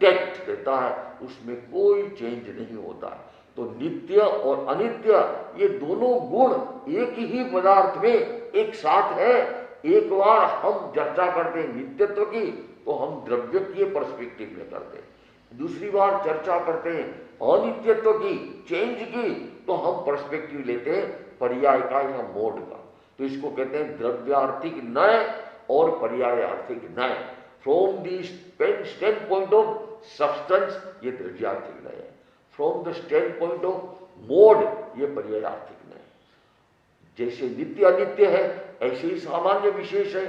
Intact रहता है, उसमें कोई चेंज नहीं होता है। तो नित्य और अनित्य ये दोनों गुण एक ही पदार्थ में एक साथ है। एक बार हम चर्चा करते हैं नित्यत्व की तो हम द्रव्य के पर्सपेक्टिव में करते हैं, दूसरी बार चर्चा करते हैं अनित्यत्व की, चेंज की, तो हम पर्सपेक्टिव लेते हैं पर्याय का या मोड का। तो इसको कहते हैं द्रव्यार्थिक नय और पर्यायार्थिक नय। From the stand point of substance ये द्रव्यार्थिक नय है, from the stand point of mode ये पर्यायार्थिक नय। जैसे नित्य अनित्य है ऐसे ही सामान्य विशेष है।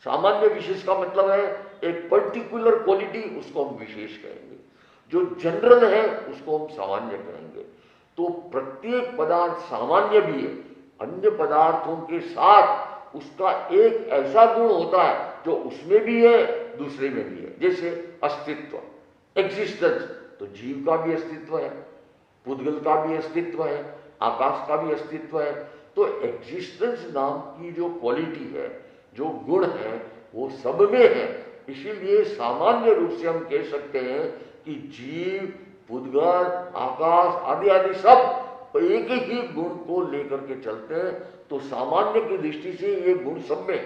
सामान्य विशेष का मतलब है एक पर्टिकुलर क्वालिटी, उसको हम विशेष कहेंगे। जो जनरल है उसको हम सामान्य कहेंगे। तो प्रत्येक पदार्थ सामान्य भी है, अन्य पदार्थों के साथ उसका एक ऐसा गुण होता है जो उसमें भी है दूसरे में भी है। जैसे अस्तित्व, एग्जिस्टेंस, तो जीव का भी अस्तित्व है, पुद्गल का भी अस्तित्व है, आकाश का भी अस्तित्व है। तो एग्जिस्टेंस नाम की जो क्वालिटी है, जो गुण है, वो सब में है। इसीलिए सामान्य रूप से हम कह सकते हैं कि जीव, पुद्गल, आकाश आदि आदि सब एक ही गुण को लेकर के चलते हैं। तो सामान्य की दृष्टि से ये गुण सब में।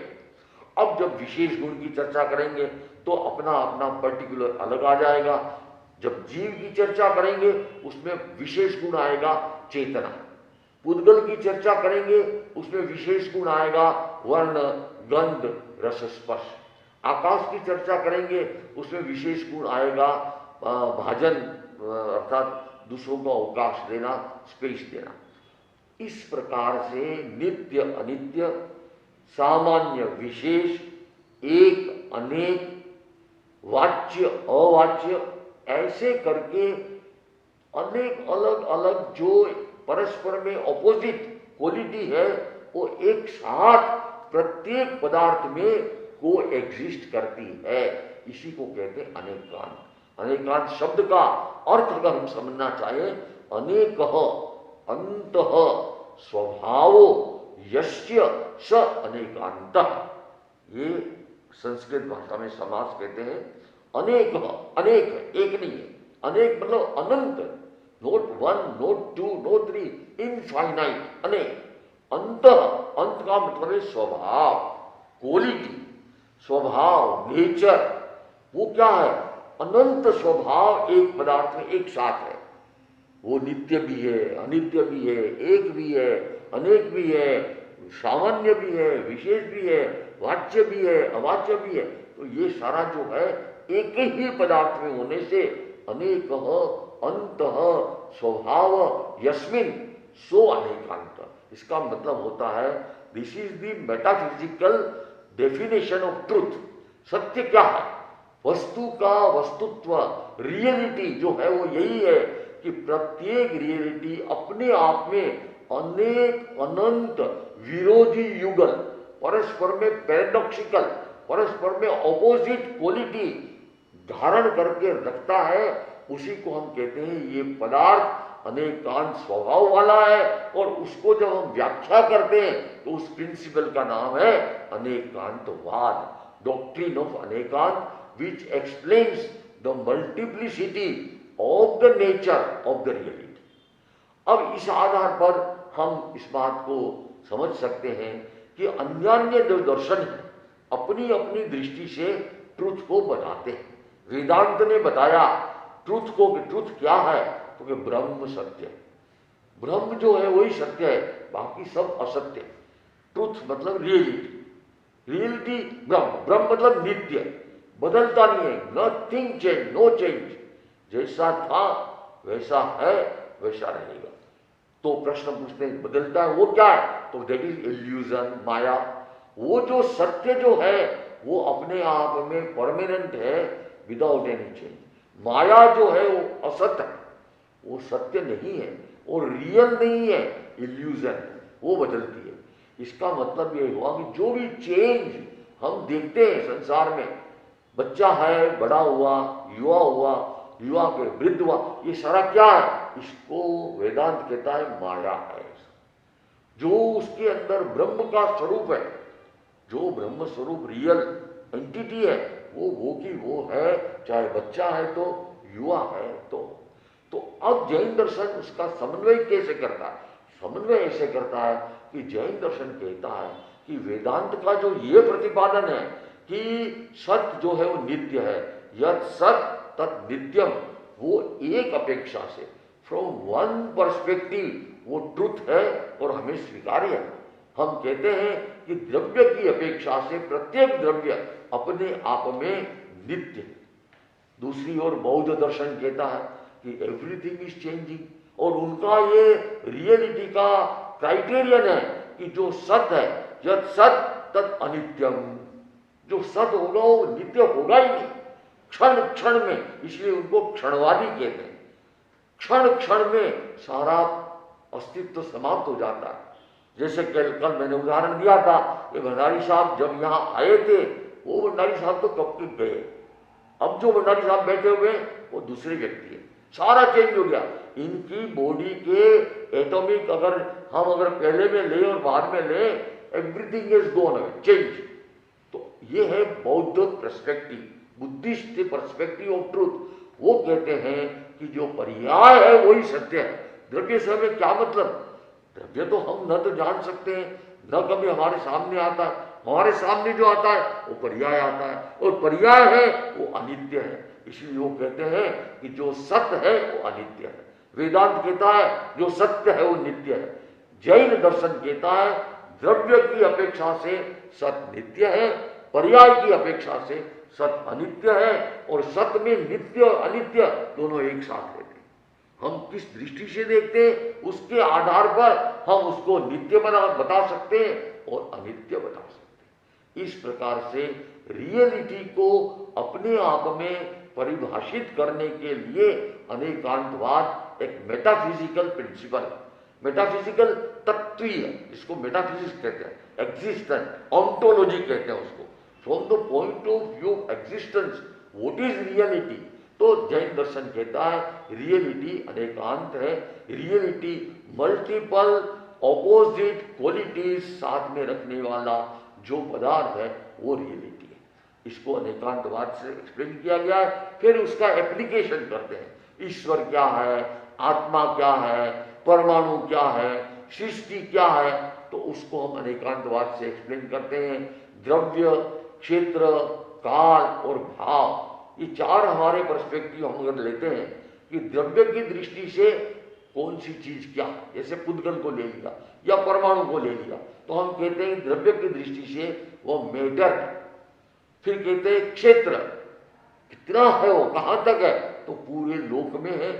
अब जब विशेष गुण की चर्चा करेंगे तो अपना अपना पर्टिकुलर अलग आ जाएगा। जब जीव की चर्चा करेंगे उसमें विशेष गुण आएगा चेतना, पुद्गल की चर्चा करेंगे उसमें विशेष गुण आएगा वर्ण, गंध, रस, स्पर्श, आकाश की चर्चा करेंगे उसमें विशेष गुण आएगा भाजन, अर्थात दूसरों को अवकाश देना, स्पेस देना। इस प्रकार से नित्य अनित्य, सामान्य विशेष, एक अनेक, वाच्य अवाच्य, ऐसे करके अनेक अलग अलग जो परस्पर में ऑपोजिट क्वालिटी है वो एक साथ प्रत्येक पदार्थ में को एग्जिस्ट करती है। इसी को कहते हैं अनेकांत। अनेकांत शब्द का अर्थ अगर हम समझना चाहें, अनेक अंतः स्वभावो यस्य स अनेकांत, ये संस्कृत भाषा में समास कहते हैं। अनेक, अनेक एक नहीं है, अनेक मतलब अनंत, not one, not two, not three, infinite, अनेक। अंत, अंत का मतलब है स्वभाव, क्वालिटी, स्वभाव, नेचर। वो क्या है? अनंत स्वभाव एक पदार्थ में एक साथ है। वो नित्य भी है, अनित्य भी है, एक भी है, अनेक भी है, सामान्य भी है, विशेष भी है, वाच्य भी है, अवाच्य भी है। तो ये सारा जो है एक ही पदार्थ में होने से अनेक अंतः स्वभाव यस्मिन सो अनेकांत। इसका मतलब होता है this is the metaphysical definition of truth. सत्य क्या है? वस्तु का वस्तुत्व, रियलिटी जो है वो यही है कि प्रत्येक रियलिटी अपने आप में अनेक अनंत विरोधी युगल, परस्पर में पैराडॉक्सिकल, परस्पर में ऑपोजिट क्वालिटी धारण करके रखता है। उसी को हम कहते हैं ये पदार्थ अनेकांत स्वभाव वाला है। और उसको जब हम व्याख्या करते हैं तो उस प्रिंसिपल का नाम है Anekantavada, doctrine of Anekanta, which explains the multiplicity of the nature of the reality। अब इस आधार पर हम इस बात को समझ सकते हैं कि अन्यान्य जो दर्शन है अपनी अपनी दृष्टि से ट्रुथ को बताते हैं। वेदांत ने बताया ट्रुथ को कि ट्रुथ क्या है, तो कि ब्रह्म सत्य है। ब्रह्म जो है वही सत्य है, बाकी सब असत्य है। ट्रुथ मतलब रियलिटी, रियलिटी ब्रह्म, ब्रह्म मतलब नित्य, बदलता नहीं है, नथिंग चेंज, नो चेंज, जैसा था वैसा है वैसा रहेगा। तो प्रश्न पूछते हैं बदलता है वो क्या है? तो दैट इज इल्यूजन, माया। वो जो सत्य जो है वो अपने आप में परमानेंट है, विदाउट एनी चेंज। माया जो है वो असत्य है, वो सत्य नहीं है, वो रियल नहीं है, इल्यूजन, वो बदलती है। इसका मतलब ये हुआ कि जो भी चेंज हम देखते हैं संसार में, बच्चा है, बड़ा हुआ, युवा हुआ, युवा के वृद्ध हुआ, ये सारा क्या है? इसको वेदांत कहता है माया है। जो उसके अंदर ब्रह्म का स्वरूप है, जो ब्रह्म स्वरूप रियल एंटिटी है, वो की वो है, चाहे बच्चा है तो युवा है तो अब जैन दर्शन उसका समन्वय कैसे करता है? समन्वय ऐसे करता है कि जैन दर्शन कहता है कि वेदांत का जो ये प्रतिपादन है कि सत्य जो है वो नित्य है, यद सत तत् नित्यम, वो एक अपेक्षा से फ्रॉम वन पर्सपेक्टिव वो ट्रुथ है और हमें स्वीकार्य है। हम कहते हैं कि द्रव्य की अपेक्षा से प्रत्येक द्रव्य अपने आप में नित्य है। दूसरी ओर बौद्ध दर्शन कहता है कि एवरीथिंग इज चेंजिंग, और उनका ये रियलिटी का क्राइटेरियन है कि जो सत है, यद सत तत् अनित्यम, जो सत होगा वो नित्य होगा ही नहीं, क्षण क्षण में, इसलिए उनको क्षणवादी कहते हैं। क्षण क्षण में सारा अस्तित्व समाप्त हो जाता है। जैसे कल मैंने उदाहरण दिया था कि भंडारी साहब जब यहाँ आए थे, वो भंडारी साहब तो कब के गए, अब जो भंडारी साहब बैठे हुए हैं वो दूसरे व्यक्ति है, सारा चेंज हो गया। इनकी बॉडी के एटॉमिक अगर पहले में ले और बाद में ले, everything is gone away, change. तो ये है बौद्ध perspective, Buddhist perspective of truth. वो कहते हैं कि जो पर्याय है वही सत्य है। द्रव्य से हमें क्या मतलब? द्रव्य तो हम न तो जान सकते हैं, न कभी हमारे सामने आता है। हमारे सामने जो आता है वो पर्याय आता है, और पर्याय है वो अनित्य है। इसलिए वो कहते हैं कि जो सत्य है वो अनित्य है। वेदांत कहता है जो सत्य है वो नित्य है। जैन दर्शन कहता है द्रव्य की अपेक्षा से सत्य नित्य है, पर्याय की अपेक्षा से सत्य अनित्य है, और सत्य में नित्य और अनित्य दोनों एक साथ रहते हैं। हम किस दृष्टि से देखते हैं उसके आधार पर हम उसको नित्य बता सकते हैं और अनित्य बता सकते हैं। इस प्रकार से रियलिटी को अपने आप में परिभाषित करने के लिए अनेकांतवाद एक मेटाफिजिकल प्रिंसिपल है, मेटाफिजिकल तत्वीय, इसको मेटाफिजिक्स कहते हैं, एग्जिस्टेंस, ऑन्टोलॉजी कहते हैं उसको। From the point of view of existence what is reality, तो जैन दर्शन कहता है रियलिटी अनेकांत है, रियलिटी मल्टीपल ऑपोजिट क्वालिटीज साथ में रखने वाला जो पदार्थ है वो रियलिटी है। इसको अनेकांतवाद से एक्सप्लेन किया गया है। फिर उसका एप्लीकेशन करते हैं, ईश्वर क्या है, आत्मा क्या है, परमाणु क्या है, सृष्टि क्या है, तो उसको हम अनेकांतवाद से एक्सप्लेन करते हैं। द्रव्य, क्षेत्र, काल और भाव, ये चार हमारे पर्सपेक्टिव हम अगर लेते हैं कि द्रव्य की दृष्टि से कौन सी चीज क्या, जैसे पुद्गल को ले लिया या परमाणु को ले लिया, तो हम कहते हैं द्रव्य की दृष्टि से वो मैटर है। फिर कहते हैं क्षेत्र कितना है, वो कहां तक है, तो पूरे लोक में है,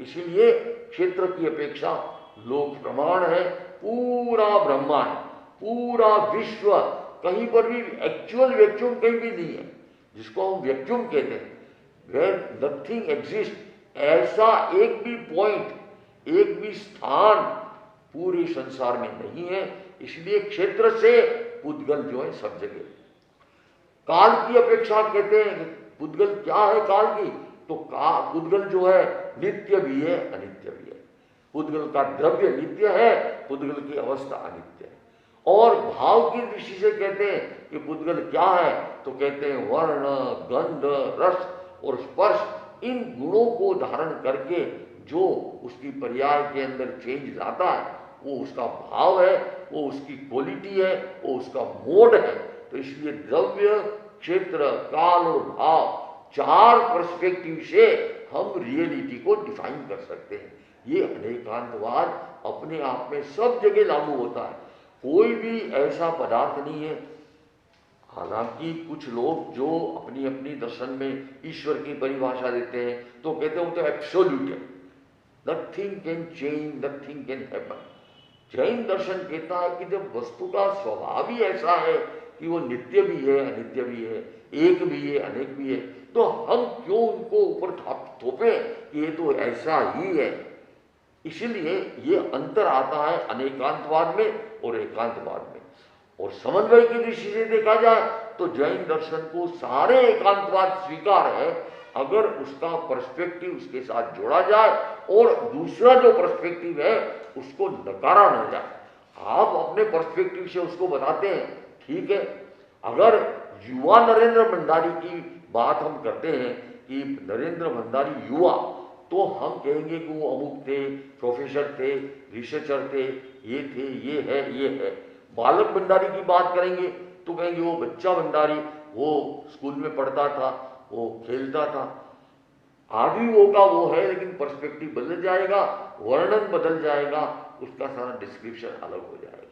इसीलिए क्षेत्र की अपेक्षा लोक प्रमाण है। पूरा ब्रह्मांड, पूरा विश्व, कहीं पर भी एक्चुअल वैक्यूम कहीं भी नहीं है, जिसको हम वैक्यूम कहते हैं, वेयर नथिंग एग्जिस्ट, ऐसा एक भी पॉइंट, एक भी स्थान पूरे संसार में नहीं है। इसलिए क्षेत्र से पुद्गल जो है सब जगह। काल की अपेक्षा कहते हैं पुद्गल क्या है काल की, तो पुद्गल जो है नित्य भी है अनित्य भी है। पुद्गल का द्रव्य नित्य है, पुद्गल की अवस्था अनित्य है। और भाव की दृष्टि से कहते हैं कि पुद्गल क्या है, तो कहते हैं वर्ण, गंध, रस और स्पर्श, इन गुणों को धारण करके जो उसकी पर्याय के अंदर चेंज लाता है वो उसका भाव है, वो उसकी क्वालिटी है, वो उसका मोड है। तो इसलिए द्रव्य, क्षेत्र, काल और भाव, चार पर्सपेक्टिव से हम रियलिटी को डिफाइन कर सकते हैं। ये अनेकांतवाद अपने आप में सब जगह लागू होता है। कोई भी ऐसा पदार्थ नहीं है, हालांकि कुछ लोग जो अपनी अपनी दर्शन में ईश्वर की परिभाषा देते हैं तो कहते हैं वो तो एब्सोल्यूट है, nothing can change, nothing can happen. Jain दर्शन कहता है कि जब वस्तु का स्वभाव ही ऐसा है कि वो नित्य भी है अनित्य भी है, एक भी है अनेक भी है, तो हम क्यों उनको ऊपर थोपे कि ये तो ऐसा ही है। इसलिए ये अंतर आता है अनेकांतवाद में और एकांतवाद में। और समन्वय की दृष्टि से देखा जाए तो जैन दर्शन को सारे एकांतवाद स्वीकार है, अगर उसका पर्सपेक्टिव उसके साथ जोड़ा जाए और दूसरा जो पर्सपेक्टिव है उसको नकारा न जाए। आप अपने पर्सपेक्टिव से उसको बताते हैं, ठीक है, अगर युवा नरेंद्र भंडारी की बात हम करते हैं कि नरेंद्र भंडारी युवा, तो हम कहेंगे कि वो अमुक थे, प्रोफेसर थे, रिसर्चर थे, ये थे, ये है, ये है। बालक भंडारी की बात करेंगे तो कहेंगे वो बच्चा भंडारी, वो स्कूल में पढ़ता था, वो खेलता था। आदि वो का वो है, लेकिन पर्सपेक्टिव बदल जाएगा, वर्णन बदल जाएगा, उसका सारा डिस्क्रिप्शन अलग हो जाएगा।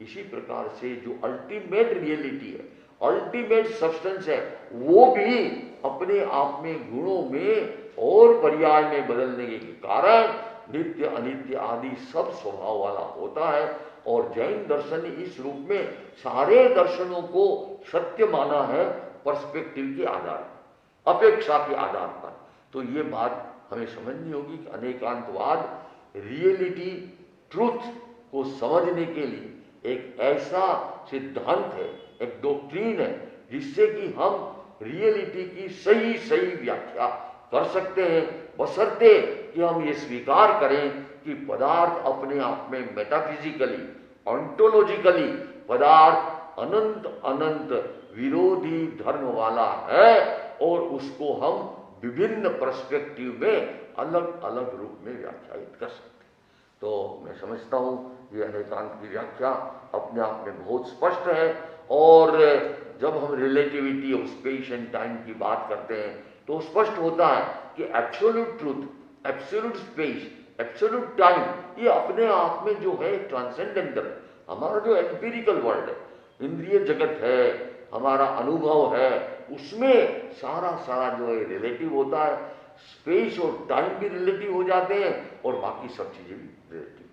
इसी प्रकार से जो अल्टीमेट रियलिटी है, अल्टीमेट सब्सटेंस है, वो भी अपने आप में गुणों में और पर्याय में बदलने के कारण नित्य अनित्य आदि सब स्वभाव वाला होता है। और जैन दर्शन ने इस रूप में सारे दर्शनों को सत्य माना है, पर्सपेक्टिव के आधार पर, अपेक्षा के आधार पर। तो ये बात हमें समझनी होगी कि अनेकांतवाद रियलिटी, ट्रूथ को समझने के लिए एक ऐसा सिद्धांत है, एक डॉक्ट्रीन है, जिससे कि हम रियलिटी की सही सही व्याख्या कर सकते हैं, बशर्ते कि हम ये स्वीकार करें कि पदार्थ अपने आप में मेटाफिजिकली, ऑन्टोलॉजिकली पदार्थ अनंत अनंत विरोधी धर्म वाला है, और उसको हम विभिन्न पर्सपेक्टिव में अलग अलग रूप में व्याख्यायित कर सकते हैं। तो मैं समझता हूँ ये अनेकांत की व्याख्या अपने आप में बहुत स्पष्ट है। और जब हम relativity of space and time की बात करते हैं तो स्पष्ट होता है कि absolute truth, absolute space, absolute time, ये अपने आप में जो है ट्रांसेंडेंटल, हमारा जो एम्पिरिकल वर्ल्ड है, इंद्रिय जगत है, हमारा अनुभव है, उसमें सारा सारा जो है रिलेटिव होता है। स्पेस और टाइम भी रिलेटिव हो जाते हैं और बाकी सब चीजें भी रिलेटिव।